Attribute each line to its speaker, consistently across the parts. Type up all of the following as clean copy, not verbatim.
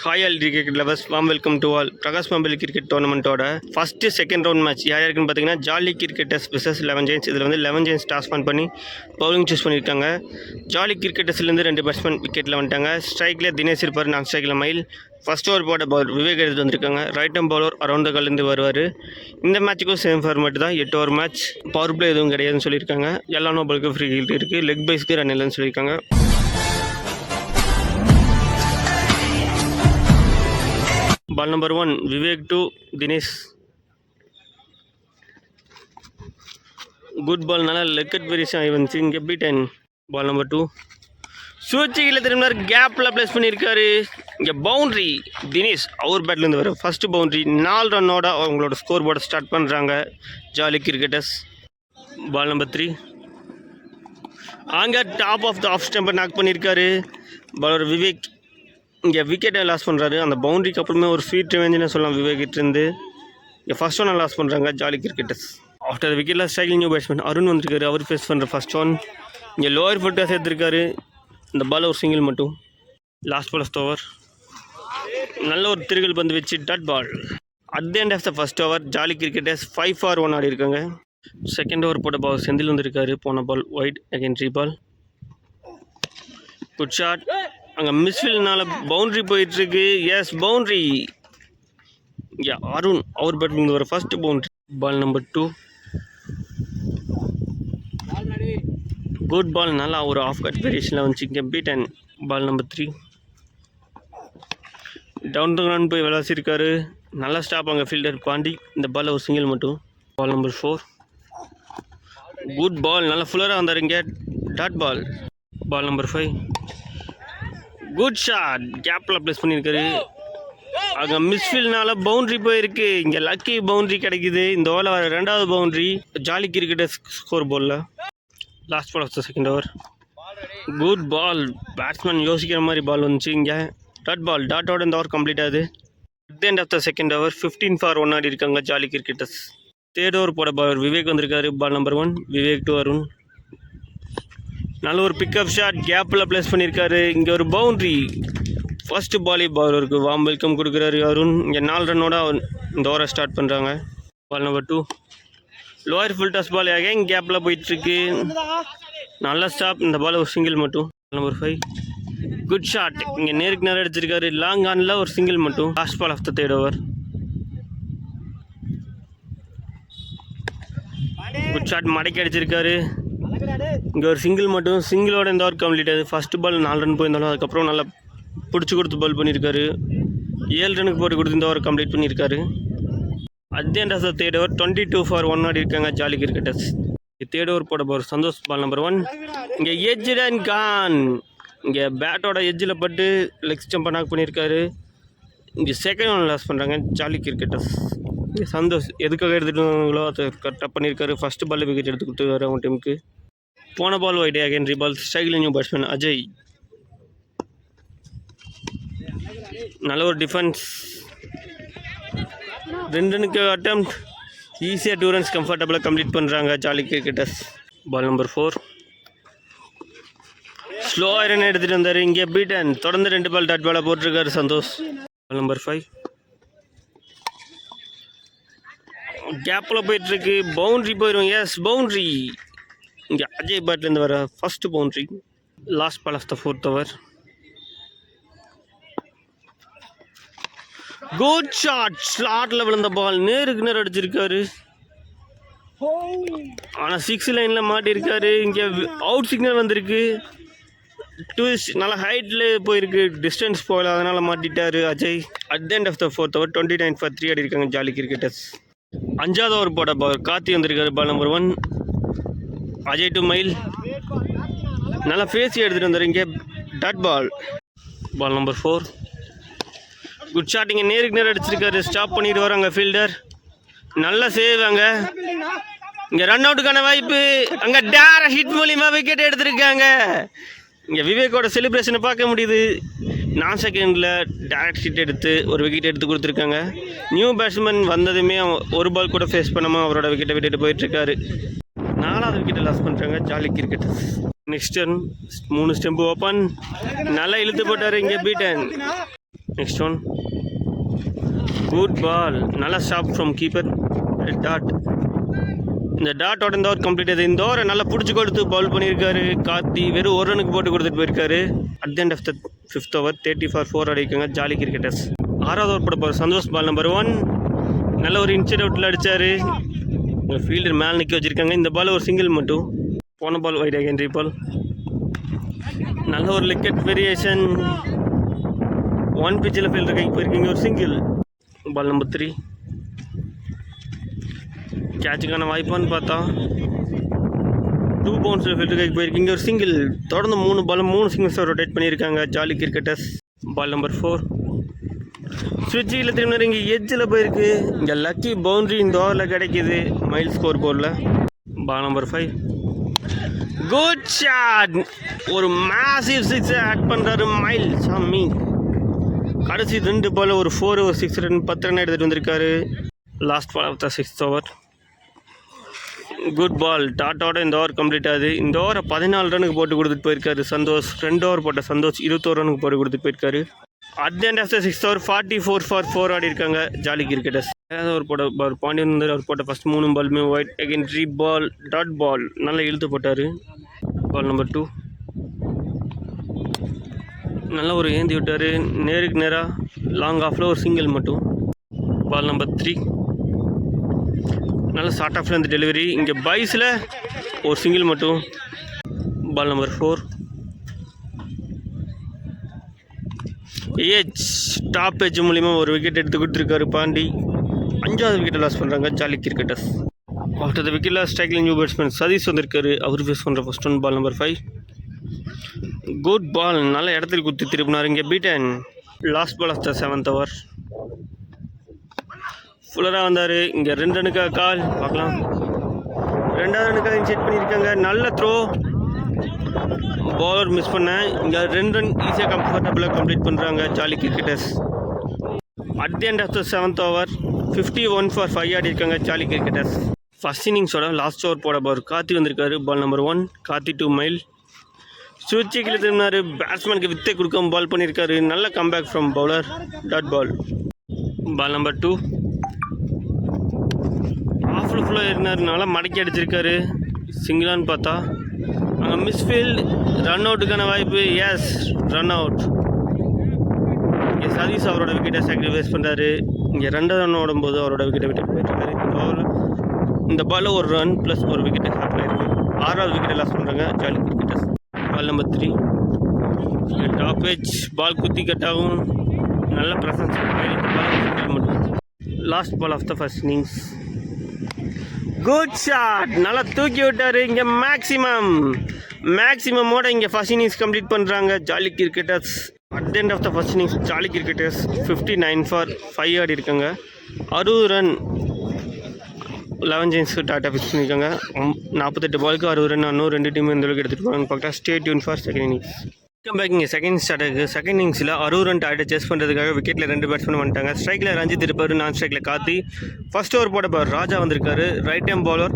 Speaker 1: Hi all cricket lovers, warm welcome to all. Prakash Mambali cricket tournament ஓட first second round match யார் யாருக்குன்னு பார்த்தீங்கன்னா jolly cricketers versus 11 Jains. இதில் வந்து 11 Jains toss பான் பண்ணி bowling choose பண்ணியிருக்காங்க. ஜாலி கிரிக்கெட்டர்ஸ்லேருந்து 2 பேட்ஸ்மேன் விக்கெட்டில் வந்துட்டாங்க. ஸ்ட்ரைக்கில் தினேஷ் இருப்பார், நான் ஸ்ட்ரைக்கில் மயில். ஃபர்ஸ்ட் ஓவர் போட பவுலர் விவேக் எடுத்து வந்திருக்காங்க. ரைட் ஆம் பவுலர் அரௌண்ட் த கால்லேருந்து வருவார். இந்த மேட்ச்சுக்கும் சேம் ஃபார்மேட் தான், 8 ஓவர் மேட்ச். பவர் பிளே எதுவும் கிடையாதுன்னு சொல்லியிருக்காங்க. எல்லா நோபலுக்கும் ஃப்ரீ ஹிட் இருக்குது. லெக் பைஸ்க்கு ரன் இல்லைன்னு சொல்லியிருக்காங்க. Ball number 1, Vivek to Dinesh. Good ball, nalla leg cut variation ivanchu inge beaten. Ball number 2, சுவிட்சில் திரும்பினார், கேப்பில் ப்ளேஸ் பண்ணியிருக்காரு. இங்கே பவுண்ட்ரி. தினேஷ் அவர் பேட்லேருந்து வர ஃபர்ஸ்ட் பவுண்ட்ரி. 4 ரன்னோட அவங்களோட ஸ்கோர் போர்டை ஸ்டார்ட் பண்ணுறாங்க ஜாலி கிரிக்கெட்டர்ஸ். பால் நம்பர் 3, அங்கே டாப் ஆஃப் த ஆஃப் ஸ்டம்பை நாக் பண்ணியிருக்காரு பாலர் விவேக். இங்கே விக்கெட்டை லாஸ் பண்ணுறாரு. அந்த பவுண்ட்ரிக்கு அப்புறமே ஒரு ஸ்வீட் ரிவெஞ்சுன்னு சொல்லலாம் விவேக்கிட்டேருந்து. இங்கே ஃபர்ஸ்ட் ஒன் லாஸ் பண்ணுறாங்க ஜாலி கிரிக்கெட்டர்ஸ். ஆஃப்டர் விக்கெட்டில் ஸ்ட்ரைக்கிங் நியூ பேட்ஸ்மேன் அருண் வந்திருக்காரு. அவர் ஃபேஸ் பண்ணுற ஃபர்ஸ்ட் ஒன். இங்கே லோயர் ஃபுட்டாக சேர்த்துருக்காரு. இந்த பால் ஒரு சிங்கிள் மட்டும். Last ball of the over. நல்ல ஒரு திருகல் பந்து வச்சு dot ball. At the end of the first over Jolly Cricketers 5 for 1 ஆடி இருக்காங்க. செகண்ட் ஓவர் போட்ட பால் செந்தில் வந்திருக்காரு. போன ball wide again reball. Good shot. அங்கே மிஸ்ஃபீல்ட்னால பவுண்ட்ரி போயிட்டுருக்கு. Yes boundary. அருண் அவர் பேட்டிங் வர first boundary. Ball number 2, good ball. நல்லா ஒரு ஆஃப் கட் வேரியேஷனில் வந்துச்சு. இங்கே beaten. Ball number 3, down to run போய் விளாசிருக்காரு. நல்லா ஸ்டாப் அங்கே ஃபீல்டர் பாண்டி. இந்த பால் ஒரு சிங்கிள் மட்டும். Ball number 4, good ball. நல்லா ஃபுல்லராக வந்தார். இங்கே dot ball. Ball number 5, good shot. கேப்பில் ப்ளேஸ் பண்ணியிருக்காரு. அங்கே மிஸ்ஃபீல்ட்னால பவுண்ட்ரி போயிருக்கு. இங்கே லக்கி பவுண்ட்ரி கிடைக்குது. இந்த ஓவரில் வர 2வது பவுண்ட்ரி ஜாலி கிரிக்கெட்டர்ஸ் ஸ்கோர் போலில். Last ball of the second over. Good ball. Batsman யோசிக்கிற மாதிரி பால் வந்துச்சு. இங்கே டாட் பால். டாட்டோட இந்த ஓவர் கம்ப்ளீட் ஆகுது. At the end of the second over 15 for 1 ஆடி இருக்காங்க ஜாலி கிரிக்கெட்டர்ஸ். தேர்ட் ஓவர் போட பால் விவேக் வந்திருக்காரு. Ball number 1, Vivek to Arun. நல்ல ஒரு பிக்கப் ஷாட். கேப்பில் ப்ளேஸ் பண்ணியிருக்காரு. இங்கே ஒரு பவுண்ட்ரி. ஃபர்ஸ்ட் பாலி பவுலருக்கு வார்ம் வெல்கம் கொடுக்குறாரு அருண். இங்கே 4 ரன்னோட இந்த ஓவரை ஸ்டார்ட் பண்ணுறாங்க. Ball number 2, lower full toss ball again கேப்பில் போயிட்டுருக்கு. நல்ல ஸ்டாப். இந்த பால் ஒரு சிங்கிள் மட்டும். Ball number 5, good shot. இங்கே நேருக்கு நேரம் அடிச்சிருக்காரு. லாங் ஆனில் ஒரு சிங்கிள் மட்டும். Last ball of the third over. Good shot. மடக்கி அடிச்சிருக்காரு. இங்கே ஒரு சிங்கிள் மட்டும். சிங்கிளோட இந்த ஓவர் கம்ப்ளீட் ஆகுது. ஃபர்ஸ்ட் பால் 4 ரன் போயிருந்தாலும் அதுக்கப்புறம் நல்லா பிடிச்சி கொடுத்து பால் பண்ணியிருக்காரு. 7 ரனுக்கு போட்டு கொடுத்து இந்த ஓவர் கம்ப்ளீட் பண்ணியிருக்காரு. At the end of the third over 22 for 1 ஆடி இருக்காங்க ஜாலி கிரிக்கெட்டர்ஸ். தேர்ட் ஓவர் போட போகிற சந்தோஷ். பால் நம்பர் 1, இங்கே எட்ஜ் அண்ட் கான். இங்கே பேட்டோட எட்ஜில் பட்டு லெக் ஸ்டம்பை நாக் பண்ணியிருக்காரு. இங்கே செகண்ட் ஒன் லாஸ் பண்ணுறாங்க ஜாலி கிரிக்கெட்டர்ஸ். இங்கே சந்தோஷ் எதுக்காக எடுத்துகிட்டு அதை கரெக்டாக பண்ணியிருக்காரு. ஃபஸ்ட்டு பால் விக்கெட் எடுத்து கொடுத்துருக்காரு அவங்க டீமுக்கு. போன பால் ஒயிட் அகைன் ரீபால். ஸ்ட்ரைக்கில் நியூ பேட்ஸ்மேன் அஜய். நல்ல ஒரு டிஃபென்ஸ். 2 ரனுக்கு அட்டெம்ப்ட். ஈஸியாக 2 runs கம்ஃபர்டபுளாக கம்ப்ளீட் பண்ணுறாங்க Jolly Cricketers. Ball number 4, slow run எடுத்துகிட்டு வந்தார். இங்கே பீட்டன். தொடர்ந்து 2 பால் டாட் பாலாக போட்டிருக்காரு சந்தோஷ். பால் நம்பர் 5, கேப்பில் போயிட்டுருக்கு. பவுண்ட்ரி போயிடும். Yes boundary. இங்கே அஜய் பேட்லேருந்து வர first boundary. Last ball of the fourth over. Good shot. ஸ்லாட்டில் விழுந்த பால் நேருக்கு நேரம் அடிச்சிருக்காரு. ஆனால் 6 லைனில் மாட்டியிருக்காரு. இங்கே அவுட் சிக்னல் வந்திருக்கு. ட்விஸ்ட் நல்லா ஹைட்டில் போயிருக்கு. டிஸ்டன்ஸ் போகல, அதனால் மாட்டிட்டார் Ajay. At the end of the fourth over 29 for 3 ஆடி இருக்காங்க ஜாலி கிரிக்கெட்டர்ஸ். 5வது ஓவர் போட பால் கார்த்தி வந்திருக்காரு. பால் நம்பர் 1, அஜய் டு மயில். நல்லா ஃபேஸி எடுத்துகிட்டு வந்தார். இங்கே dot ball. Ball number 4, good shot. இங்கே நேருக்கு நேரம் அடிச்சிருக்காரு. ஸ்டாப் பண்ணிட்டு வராங்க ஃபீல்டர். நல்ல சேவ். அங்கே இங்கே ரன் அவுட்டுக்கான வாய்ப்பு. அங்கே டேரக்ட் ஹிட் மூலியமாக விக்கெட் எடுத்திருக்காங்க. இங்கே விவேக்கோட செலிப்ரேஷனை பார்க்க முடியுது. 4 செகண்டில் டேரக்ட் ஹிட் எடுத்து ஒரு விக்கெட் எடுத்து கொடுத்துருக்காங்க. நியூ பேட்ஸ்மேன் வந்ததுமே ஒரு பால் கூட ஃபேஸ் பண்ணாமல் அவரோட விக்கெட்டை விட்டுட்டு போயிட்டுருக்காரு. 4வது விக்கெட்டை லாஸ் பண்ணுறாங்க Jolly Cricketers. Next 3 stump open. நல்லா இழுத்து போட்டார். இங்கே beaten. Next one good ball, நல்ல ஸ்டாப் ஃப்ரம் கீப்பர் டாட். இந்த டாட்டோட இந்த ஓவர் கம்ப்ளீட் ஆகுது. இந்த ஓவரை நல்லா பிடிச்சி கொடுத்து பவுல் பண்ணியிருக்காரு கார்த்தி. வெறும் ஒரு ரனுக்கு போட்டு கொடுத்துட்டு போயிருக்காரு. At the end of the 5th over 30 for 4 அடிக்காங்க ஜாலி கிரிக்கெட்டர்ஸ். 6வது ஓவர் போட போகிற சந்தோஷ் பால் நம்பர் 1. நல்ல ஒரு இன்சைட் அவுட்டில் அடித்தார். ஃபீல்டர் மேலே நிற்க வச்சுருக்காங்க. இந்த பால் ஒரு சிங்கிள் மட்டும். போன பால் வைட் செகண்டரி பால். நல்ல ஒரு விக்கெட் வேரியேஷன். 1 பிச்சில் ஃபீல்டர் கைக்கு போயிருக்கீங்க. ஒரு சிங்கிள். Ball number 3. கேட்சுக்கான வாய்ப்பான்னு பார்த்தா 2 பவுன்ஸில் ஃபீல்டர் கைக்கு போயிருக்கீங்க. ஒரு சிங்கிள். தொடர்ந்து 3 பாலும் 3 சிங்கிள்ஸை ரொட்டேட் பண்ணியிருக்காங்க ஜாலி கிரிக்கெட்டர்ஸ். Ball number 4. சுவிட்சில் திரும்ப இங்கே எட்ஜில் போயிருக்கு. இங்கே லக்கி பவுண்ட்ரி இந்த ஓவரில் கிடைக்கிது மைல் ஸ்கோர் போர்டில். Ball number 5. Good shot. ஒரு மேசிவ் 6 ஆட் பண்ணுறாரு மைல் சாமி. கடைசி 2 பால் ஒரு 4 ஒரு 6 ரன் 10 ரன் எடுத்துகிட்டு வந்திருக்காரு. Last ball of the 6th over. Good ball. டாட்டோட இந்த ஓவர் கம்ப்ளீட் ஆகுது. இந்த ஓவரை 14 ரனுக்கு போட்டு கொடுத்துட்டு போயிருக்காரு சந்தோஷ். 2 ஓவர் போட்ட சந்தோஷ் 21 ரனுக்கு போட்டு கொடுத்துட்டு போயிருக்காரு. At the end of the 6th over 44 for 4 ஆடி இருக்காங்க ஜாலி கிரிக்கெட்டர்ஸ். ஒரு போட்ட பாண்டியன் வந்து அவர் போட்ட ஃபஸ்ட் 3 பாலுமே wide secondary ball dot ball நல்லா இழுத்து போட்டார். Ball number 2. நல்லா ஒரு ஏந்தி விட்டார். நேருக்கு நேராக லாங் ஆஃபில் ஒரு சிங்கிள் மட்டும். Ball number 3. நல்ல ஷார்ட் ஆஃபில் இந்த டெலிவரி. இங்கே பைஸில் ஒரு சிங்கிள் மட்டும். Ball number 4. Edge top edge மூலிமா ஒரு விக்கெட் எடுத்து கொடுத்துருக்காரு பாண்டி. 5வது விக்கெட்டை லாஸ் பண்ணுறாங்க Jolly Cricketers. After the wicket loss ஸ்ட்ரைக்கில் நியூ பேட்ஸ்மேன் சதீஷ் வந்திருக்காரு. அவர் ஃபேஸ் பண்ணுற first one. Ball number 5. Good ball. நல்ல இடத்துல குத்தி திருப்பினார். இங்கே beaten. Last ball of the 7th over. ஃபுல்லராக வந்தார். இங்கே 2 ரனுக்காக கால் பார்க்கலாம். 2வது ரனுக்காக இன்சைட் பண்ணியிருக்காங்க. நல்ல த்ரோ. பவுலர் மிஸ் பண்ணேன். இங்கே 2 ரன் ஈஸியாக கம்ஃபர்டபுளாக கம்ப்ளீட் பண்ணுறாங்க Jolly Cricketers. At the end of the 7th over 51 for 5 ஆடி இருக்காங்க ஜாலி கிரிக்கெட்டர்ஸ். ஃபர்ஸ்ட் இன்னிங்ஸோட லாஸ்ட் ஓவர் போட பவர் கார்த்தி வந்திருக்காரு. Ball number 1. கார்த்தி 2 மைல். சுவிட்சை கீழே திரும்பினார். பேட்ஸ்மேனுக்கு வித்தை கொடுக்காம பால் பண்ணியிருக்காரு. நல்ல comeback from bowler dot ball. Ball number 2. ஆஃபில் ஃபுல்லாக இருந்தார். நல்லா மடக்கி அடிச்சிருக்காரு. சிங்கிளான்னு பார்த்தா அங்கே மிஸ்ஃபீல்ட். ரன் அவுட்டுக்கான வாய்ப்பு. Yes run out. இங்கே சதீஷ் அவரோட விக்கெட்டை சாக்ரிஃபைஸ் பண்ணுறாரு. இங்கே 2 ரன் ஓடும்போது அவரோட விக்கெட்டை விட்டு போயிருக்காரு. இந்த பாலில் ஒரு ரன் ப்ளஸ் ஒரு விக்கெட்டை ஹாப்பில் இருக்குது. 6வது விக்கெட்டை லாஸ் பண்ணுறாங்க Jolly Cricketers. Ball number 3. Top edge ball குத்தி கட்டாகும். நல்ல ப்ரெசன்ஸ். மட்டும். Last ball of the first innings. Good shot. நல்லா தூக்கி விட்டார். இங்கே மேக்ஸிமமோட இங்கே ஃபர்ஸ்ட் இன்னிங்ஸ் கம்ப்ளீட் பண்ணுறாங்க Jolly Cricketers. At the end of the first innings Jolly Cricketers 59 for 5 ஆடி இருக்காங்க. 60 ரன் 11 ஜெயின்ஸ்க்கு டாட்டா ஃபிக்ஸ் பண்ணியிருக்காங்க. 48 பாலுக்கு 60 ரன். இன்னும் 2 டீம் இந்த அளவுக்கு எடுத்துகிட்டு போகிறாங்க பார்த்தா. Stay tuned for second innings. Come back. இங்கே செகண்ட் ஸ்டார்ட் ஆகுது. செகண்ட் இன்னிங்ஸில் 60 ரன் டார்கெட் சேஸ் பண்ணுறதுக்காக விக்கெட்டில் 2 பேட்ஸ்மேன் வந்துட்டாங்க. ஸ்ட்ரைக்கில் ரஞ்சித் இருப்பார். நான் ஸ்ட்ரைக்கில் கார்த்தி. ஃபர்ஸ்ட் ஓவர் போட போகிற ராஜா வந்திருக்காரு. Right arm bowler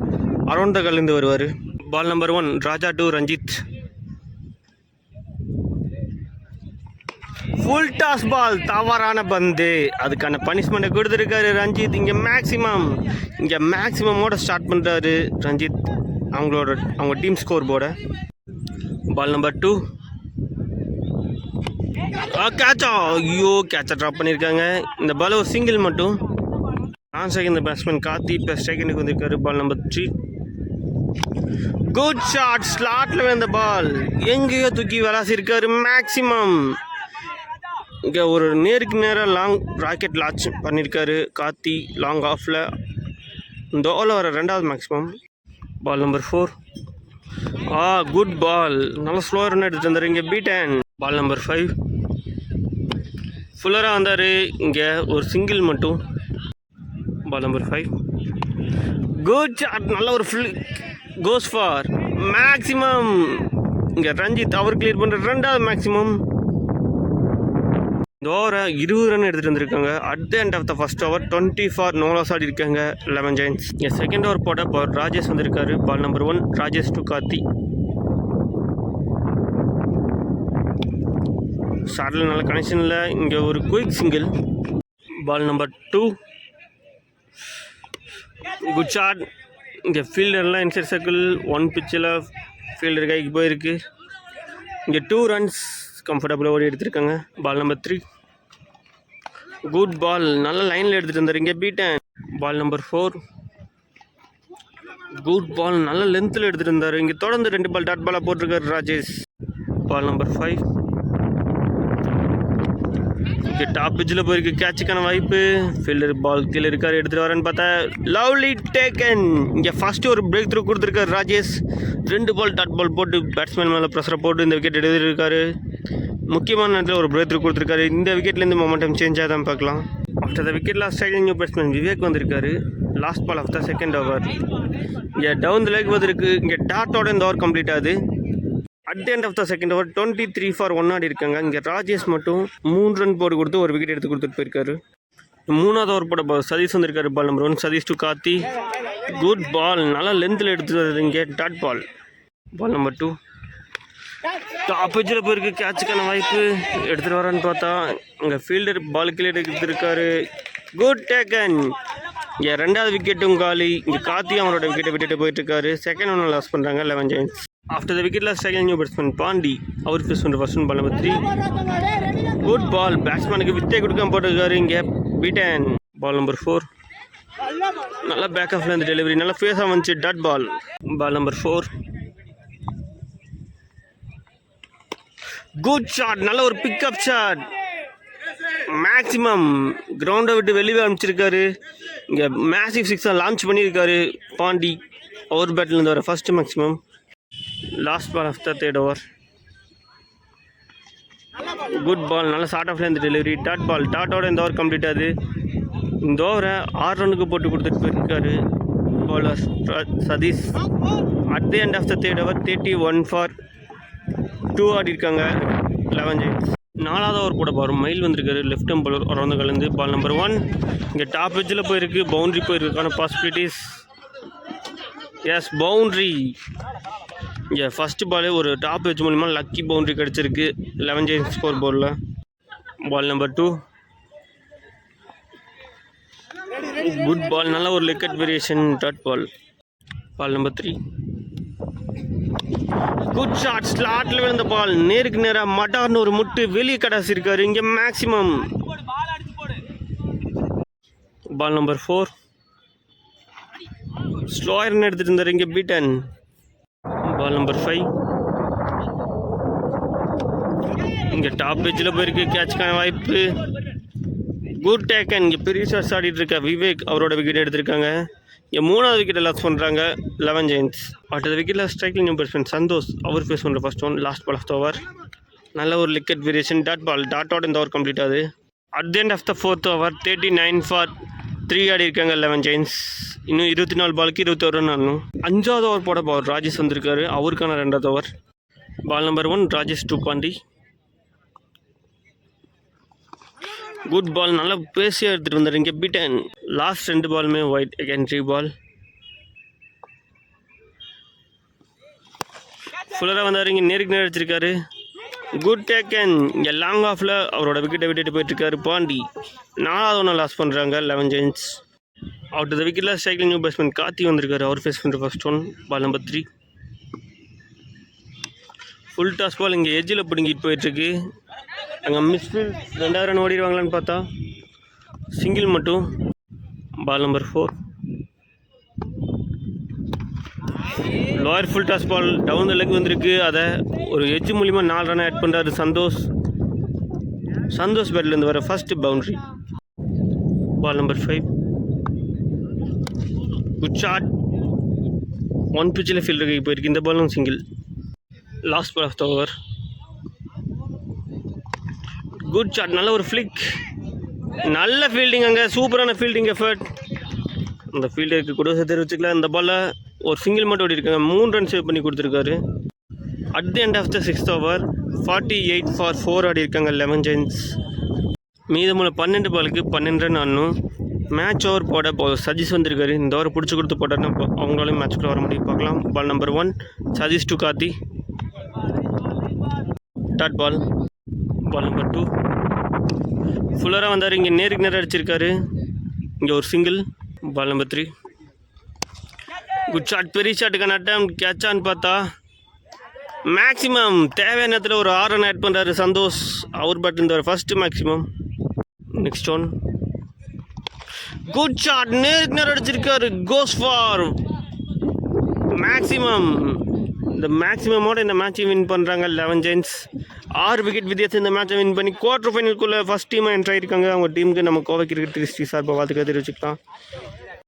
Speaker 1: around the கல்லேருந்து வருவார். Ball number 1. Raja 2 Ranjith. Full toss ball. தவறான பந்து. அதுக்கான பனிஷ்மெண்ட்டை கொடுத்துருக்காரு ரஞ்சித். இங்கே மேக்ஸிமமோட ஸ்டார்ட் பண்ணுறாரு ரஞ்சித் அவங்க டீம் ஸ்கோர் போர்டை. Ball number 2. கேட்சா. ஐயோ கேட்சை ட்ராப் பண்ணியிருக்காங்க. இந்த பால் ஒரு சிங்கிள் மட்டும். நான் செகண்ட் பேட்ஸ்மேன் கார்த்தி ப்ளஸ் செகண்டுக்கு வந்திருக்காரு. Ball number 3. Good shot. ஸ்லாட்டில் விழுந்த பால் எங்கேயோ தூக்கி விளாசிருக்காரு மேக்ஸிமம். இங்கே ஒரு நேருக்கு நேராக லாங் ராக்கெட் லான்ச் பண்ணியிருக்காரு கார்த்தி லாங் ஆஃபில். இந்த ஓவரில் வர 2வது maximum. Ball number 4. Good ball. நல்லா ஸ்லோ ரன் எடுத்துகிட்டு வந்தார். இங்கே பீட்டன். Ball number 5. ஃபுல்லராக வந்தார். இங்கே ஒரு சிங்கிள் மட்டும். Ball number 5. Good shot. நல்ல ஒரு கோஸ் ஃபார் மேக்ஸிமம். இங்கே ரஞ்சித் அவர் கிளியர் பண்ணுற 2வது மேக்ஸிமம். இந்த ஓவரை 20 ரன் எடுத்துகிட்டு வந்திருக்காங்க. At the end of the first over 20 for no loss ஆடி இருக்காங்க 11 ஜெயின்ஸ். இங்கே செகண்ட் ஓவர் போட இப்போ ராஜேஷ் வந்திருக்காரு. Ball number 1. Rajesh to Karthi. ஷார்ட்டில் நல்ல கனெக்ஷனில் இங்கே ஒரு quick single. Ball number 2. Good shot. இங்கே ஃபீல்டர்லாம் இன்சைட் சர்க்கிள் 1 பிச்சில் ஃபீல்டர் கைக்கு போயிருக்கு. இங்கே 2 runs கம்ஃபர்டபுளாக ஓடி எடுத்திருக்காங்க. பால் நம்பர் 3. குட் பால், நல்ல லைனில் எடுத்துகிட்டு வந்தார். இங்கே beaten. Ball number 4. Good ball, நல்ல லென்த்தில் எடுத்துகிட்டு இருந்தார். இங்கே தொடர்ந்து 2 பால் டாட் பாலாக போட்டிருக்காரு ராஜேஷ். பால் நம்பர் 5. இங்கே டாப் பிச்சில் போயிருக்கு, கேட்சுக்கான வாய்ப்பு. ஃபீல்டர் பால் கீழே இருக்கார், எடுத்துகிட்டு வரேன்னு பார்த்தா லவ்லி டேக்கன். இங்கே ஃபஸ்ட்டு ஒரு பிரேக் த்ரூ கொடுத்துருக்காரு ராஜேஷ். 2 பால் டாட் பால் போட்டு பேட்ஸ்மேன் மேலே ப்ரெஷரை போட்டு இந்த விக்கெட் எடுத்துருக்காரு. முக்கியமான நேரத்தில் ஒரு பிரேக் த்ரூ கொடுத்துருக்காரு. இந்த விக்கெட்லேருந்து மொமெண்டம் சேஞ்சாக தான் பார்க்கலாம். After the wicket lost striking new batsman Vivek வந்திருக்காரு. Last ball of the second over. இங்கே டவுன் த லெக் வந்திருக்கு. இங்கே டாட்டோட இந்த ஓவர் கம்ப்ளீட் ஆகுது. At the end of the second over 23 for 1 ஆடி இருக்காங்க. இங்கே ராஜேஷ் மட்டும் 3 ரன் போட்டு கொடுத்து ஒரு விக்கெட் எடுத்து கொடுத்துட்டு போயிருக்காரு. 3வது ஓவர் போட சதீஷ் வந்திருக்காரு. Ball number 1. Sathish to Karthi. Good ball, நல்லா லென்த்தில் எடுத்துட்டு இங்கே dot ball. Ball number 2. Top பிச்சில் போயிருக்கு, கேட்சுக்கான வாய்ப்பு. எடுத்துகிட்டு வரான்னு பார்த்தா இங்கே ஃபீல்டர் பால் கீழே எடுத்துருக்காரு. Good taken. இங்கே 2வது விக்கெட்டும் காலி. இங்கே கார்த்தி அவரோட விக்கெட்டை விட்டுட்டு போயிட்டுருக்காரு. செகண்ட் ஒன்று லாஸ் பண்ணுறாங்க 11 Giants. After the wicket lost striking new batsman Pandi. அவர் ஃபேஸ் பண்ணுற first ball number 3. Good ball, பேட்ஸ்மேனுக்கு வித்தே கொடுக்காம போட்டிருக்காரு. இங்கே பீட்டன். Ball number 4. நல்லா பேக் ஆஃப்ல இருந்து டெலிவரி, நல்லா ஃபேஸாக வந்துச்சு. Dot ball. Ball number 4. Good shot, நல்ல ஒரு பிக்அப் ஷாட். மேக்ஸிமம் கிரவுண்டை விட்டு வெளியே அனுப்பிச்சிருக்காரு. இங்கே மேசிவ் 6 லான்ச் பண்ணியிருக்காரு பாண்டி. ஓவர் பேட்லேருந்து வர first maximum. Last ball of the third over. Good ball, நல்ல ஷார்ட் ஆஃப்லேருந்து டெலிவரி. Dot ball. டாட்டோட இந்த ஓவர் கம்ப்ளீட் ஆகுது. இந்த ஓவரை 6 ரன்னுக்கு போட்டு கொடுத்துட்டு போயிருக்காரு bowler Satish. At the end of the third over 31 for 2 ஆடி இருக்காங்க 11 Giants. 4வது ஓவர் போட போகிறோம். மைல் வந்திருக்காரு, லெஃப்ட் ஹேண்ட் பவுலர் அரௌண்ட் கலந்து. Ball number 1. இங்கே டாப் எட்ஜில் போயிருக்கு, பவுண்ட்ரி போயிருக்கான பாசிபிலிட்டிஸ். Yes, boundary. இங்கே ஃபஸ்ட்டு பாலே ஒரு டாப் எட்ஜ் மூலிமா லக்கி பவுண்ட்ரி கிடச்சிருக்கு 11 Giants ஸ்கோர் போர்டில். Ball number 2. குட் பால், நல்ல ஒரு wicket variation. Dot ball. Ball number 3. Good shot, ஸ்லாட்டில் விழுந்த பால். நேருக்கு நேராக மட்டார்னு ஒரு முட்டு வெளியே கடாசிருக்காரு. இங்கே மேக்ஸிமம். Ball number 4. ஸ்லோயர்னு எடுத்துகிட்டு இருந்தார். இங்கே பீட்டன். Ball number 5. இங்கே டாப் பேஜில் போயிருக்கு, கேட்சுக்கான வாய்ப்பு. Good taken. இங்கே பெரிய ஷாட்ஸ் ஆடிட்டு இருக்க விவேக் அவரோட விக்கெட் எடுத்திருக்காங்க. இங்கே 3வது விக்கெட்டை லாஸ் பண்ணுறாங்க 11 Giants. அடுத்த விக்கெட்டில் ஸ்ட்ரைக்கிங் நியூ பேட்ஸ்மேன் சந்தோஷ். அவர் ஃபேஸ் பண்ணுற first one. Last ball of the over. நல்ல ஒரு விக்கெட் வேரியேஷன். Dot ball. டாட்டோட இந்த ஓவர் கம்ப்ளீட் ஆகுது. At the end of the 4th over 39 for 3 ஆடி இருக்காங்க 11 Giants. இன்னும் 24 பாலுக்கு 21 ரன் ஆடணும். 5வது ஓவர் போட போவார் ராஜேஷ் வந்திருக்காரு. அவருக்கான 2வது over. Ball number 1. Rajesh to Pandi. Good ball, நல்லா பேசியாக எடுத்துகிட்டு வந்தார். இங்கே பீட்டன். லாஸ்ட் 2 பாலுமே ஒயிட். Again 3 ball. ஃபுல்லராக வந்தார். இங்கே நேருக்கு நேர் அடிச்சிருக்காரு. Good taken. இங்கே லாங் ஆஃபில் அவரோட விக்கெட்டை விட்டுட்டு போயிட்டுருக்காரு பாண்டி. 4வது ஒன்று லாஸ் பண்ணுறாங்க 11 Giants. அவுட் த விக்கெட்டில் ஸ்ட்ரைக்கிங் நியூ பேட்ஸ்மேன் கார்த்தி வந்திருக்காரு. அவர் ஃபேஸ் பண்ணுற first one. Ball number 3. Full toss ball. இங்கே எஜ்ஜில் பிடுங்கிட்டு போயிட்டுருக்கு. அங்கே மிஸ்ஃபீல்ட் 2வது ரன் ஓடிடுவாங்களான்னு பார்த்தா சிங்கிள் மட்டும். Ball number 4. Lower full toss ball down the leg வந்திருக்கு. அதை ஒரு எட்ஜ் மூலிமா 4 ரன் ஆட் பண்ணுறாரு சந்தோஷ். சந்தோஷ் பேட்லேருந்து வர first boundary. Ball number 5. Good shot. 1 பிச்சில் ஃபீல்டருக்கு போயிருக்கு. இந்த பாலும் single. Last ball of the over. Good shot, நல்ல ஒரு ஃப்ளிக். நல்ல ஃபீல்டிங். அங்கே சூப்பரான ஃபீல்டிங் எஃபர்ட். அந்த ஃபீல்டருக்கு கூட தெரிவிச்சுக்கலாம். இந்த பாலில் ஒரு சிங்கிள் மட்டும் ஓடி இருக்காங்க. 3 ரன் சேவ் பண்ணி கொடுத்துருக்காரு. At the end of the 6th over 48 for 4 ஆடி இருக்காங்க 11 Giants. மீதமுள்ள 12 பாலுக்கு 12 ரன் ஆடணும். மேட்ச் ஓவர் போட சஜீஷ் வந்திருக்காரு. இந்த ஓவர் பிடிச்சி கொடுத்து போட்டாருன்னா அவங்களாலையும் மேட்ச்குள்ளே வர முடியும். பார்க்கலாம். Ball number 1. Sajeesh to Karthi. Dot ball. Ball number 2. ஃபுல்லராக வந்தார், இங்கே நேருக்கு நேரம் அடிச்சிருக்காரு. இங்கே ஒரு single. Ball number 3. Good shot, பெரிய ஷாட்டுக்கான அட்டம். கேட்சான்னு பார்த்தா மேக்ஸிமம் தேவையான நேரத்தில் ஒரு 6 ரன் ஆட் பண்ணுறாரு சந்தோஷ். அவர் பட் இந்த first maximum. Next one. Good shot, நேருக்கு நேரம் அடிச்சிருக்காரு. Goes for maximum. இந்த மேக்ஸிமமோட இந்த மேட்சை வின் பண்ணுறாங்க 11 ஜெயின்ஸ். 6 விக்கெட் வித்தியாசம் இந்த மேட்சை வின் பண்ணி குவார்டர் ஃபைனலுக்குள்ளே ஃபஸ்ட் டீமாக என்ட்ரு ஆகிருக்காங்க. அவங்க டீமுக்கு நம்ம கோவை கிரிக்கெட் சார்பாக வாழ்த்துக்கள் தெரிவிச்சுக்கலாம்.